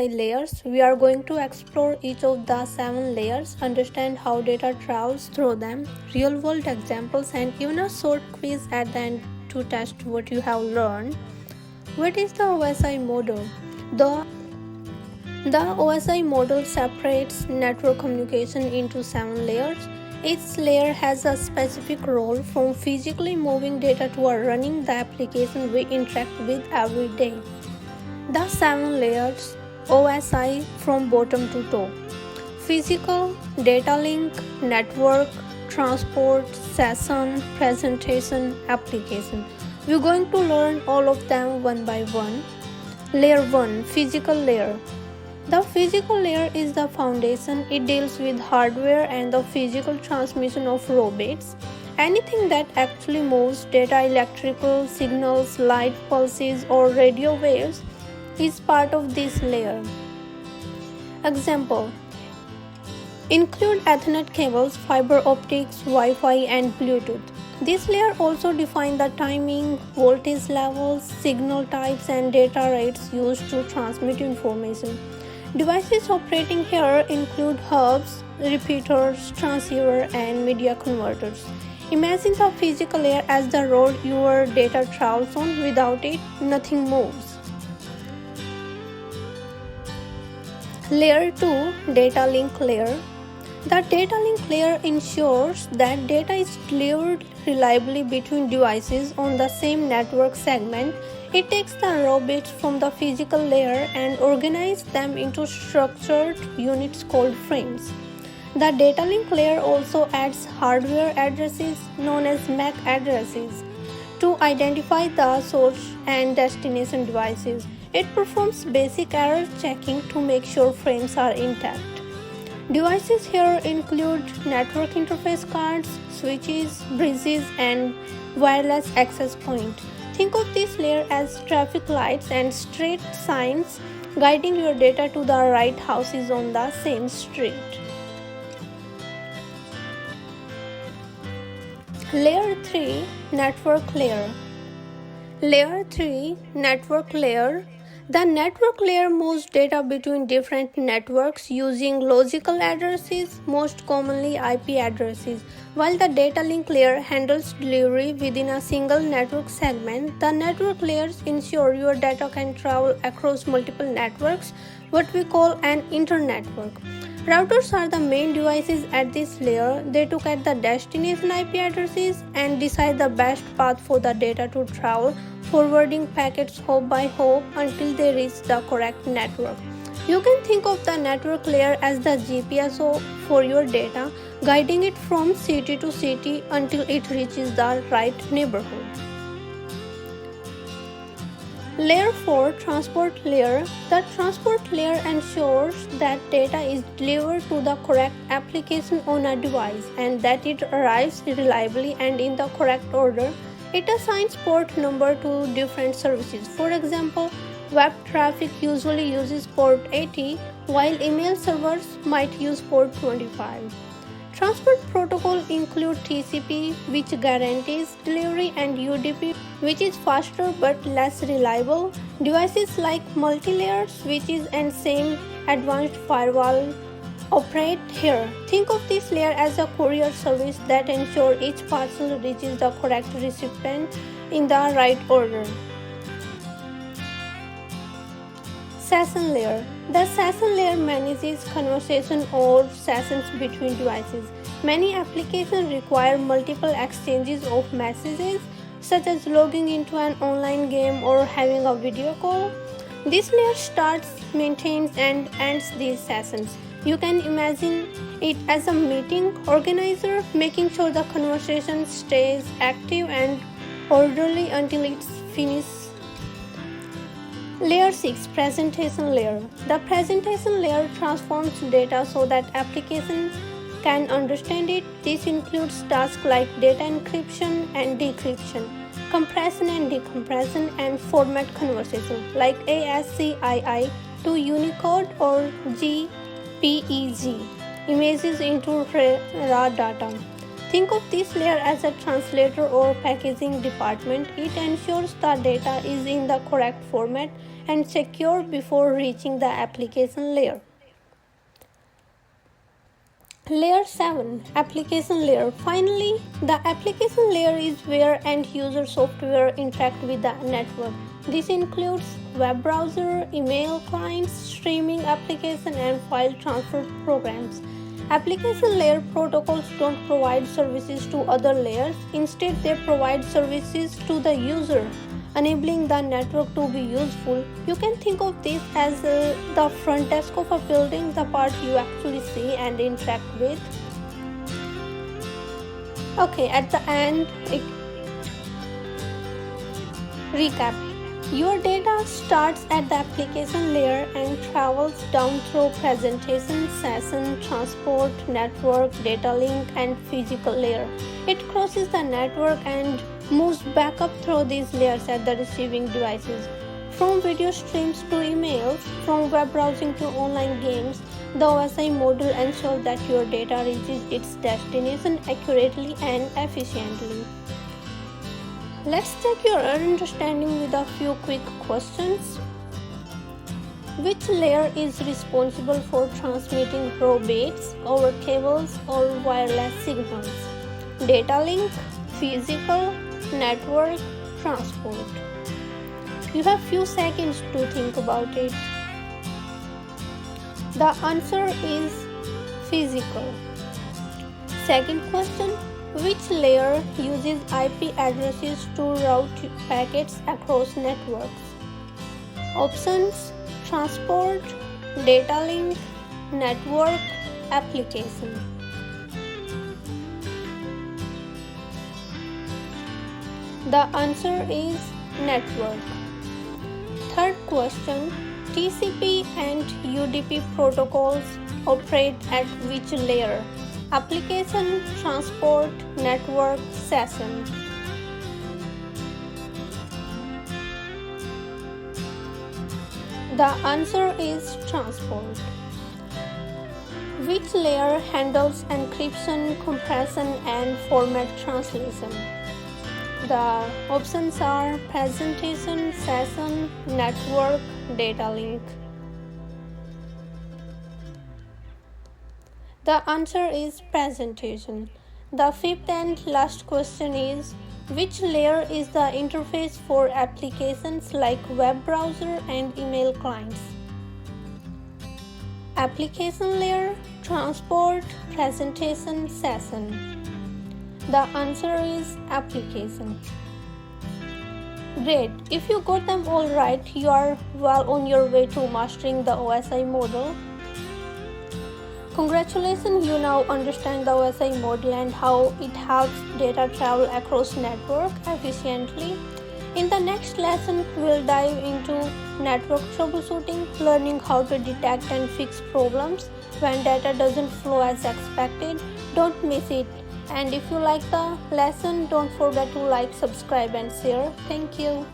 OSI layers. We are going to explore each of the 7 layers, understand how data travels through them, real-world examples, and even a short quiz at the end to test what you have learned. What is the OSI model? The OSI model separates network communication into 7 layers. Each layer has a specific role, from physically moving data to running the application we interact with every day. The 7 layers OSI from bottom to top: physical, data link, network, transport, session, presentation, application. We're going to learn all of them one by one. Layer 1, physical layer. The physical layer is the foundation. It deals with hardware and the physical transmission of raw bits. Anything that actually moves data, electrical signals, light pulses, or radio waves is part of this layer. Example include Ethernet cables, fiber optics, Wi-Fi, and Bluetooth. This layer also defines the timing, voltage levels, signal types, and data rates used to transmit information. Devices operating here include hubs, repeaters, transceiver, and media converters. Imagine the physical layer as the road your data travels on. Without it, nothing moves. Layer 2, data link layer. The data link layer ensures that data is delivered reliably between devices on the same network segment. It takes the raw bits from the physical layer and organizes them into structured units called frames. The data link layer also adds hardware addresses known as MAC addresses to identify the source and destination devices. It performs basic error checking to make sure frames are intact. Devices here include network interface cards, switches, bridges, and wireless access point. Think of this layer as traffic lights and street signs guiding your data to the right houses on the same street. Layer 3, network layer. Layer 3, network layer. The network layer moves data between different networks using logical addresses, most commonly IP addresses. While the data link layer handles delivery within a single network segment, the network layers ensure your data can travel across multiple networks, what we call an internetwork. Routers are the main devices at this layer. They look at the destination IP addresses and decide the best path for the data to travel, forwarding packets hop by hop until they reach the correct network. You can think of the network layer as the GPS for your data, guiding it from city to city until it reaches the right neighborhood. Layer 4, transport layer. The transport layer ensures that data is delivered to the correct application on a device and that it arrives reliably and in the correct order. It assigns port number to different services. For example, web traffic usually uses port 80, while email servers might use port 25. Transport protocol include TCP, which guarantees delivery, and UDP, which is faster but less reliable. Devices like multi-layer switches and same advanced firewall operate here. Think of this layer as a courier service that ensures each parcel reaches the correct recipient in the right order. Session layer. The session layer manages conversation or sessions between devices. Many applications require multiple exchanges of messages, such as logging into an online game or having a video call. This layer starts, maintains, and ends these sessions. You can imagine it as a meeting organizer, making sure the conversation stays active and orderly until it's finished. Layer 6, presentation layer. The presentation layer transforms data so that applications can understand it. This includes tasks like data encryption and decryption, compression and decompression, and format conversion like ASCII to Unicode or JPEG images into raw data. Think of this layer as a translator or packaging department. It ensures the data is in the correct format and secure before reaching the application layer. Layer 7, Application Layer. Finally, the application layer is where end-user software interact with the network. This includes web browser, email clients, streaming application, and file transfer programs. Application layer protocols don't provide services to other layers. Instead, they provide services to the user, enabling the network to be useful. You can think of this as the front desk of a building, the part you actually see and interact with. Okay, at the end, recap. Your data starts at the application layer and travels down through presentation, session, transport, network, data link, and physical layer. It crosses the network and moves back up through these layers at the receiving devices. From video streams to emails, from web browsing to online games, the OSI model ensures that your data reaches its destination accurately and efficiently. Let's check your understanding with a few quick questions. Which layer is responsible for transmitting raw bits over cables or wireless signals? Data link, physical, network, transport. You have few seconds to think about it. The answer is physical. Second question. Which layer uses IP addresses to route packets across networks? Options: transport, data link, network, application. The answer is network. Third question. TCP and UDP protocols operate at which layer? Application, transport, network, session. The answer is transport. Which layer handles encryption, compression, and format translation? The options are presentation, session, network, data link. The answer is presentation. The fifth and last question is, which layer is the interface for applications like web browser and email clients? Application layer, transport, presentation, session. The answer is application. Great. If you got them all right, you are well on your way to mastering the OSI model. Congratulations, you now understand the OSI model and how it helps data travel across network efficiently. In the next lesson, we'll dive into network troubleshooting, learning how to detect and fix problems when data doesn't flow as expected. Don't miss it. And if you like the lesson, don't forget to like, subscribe, and share. Thank you.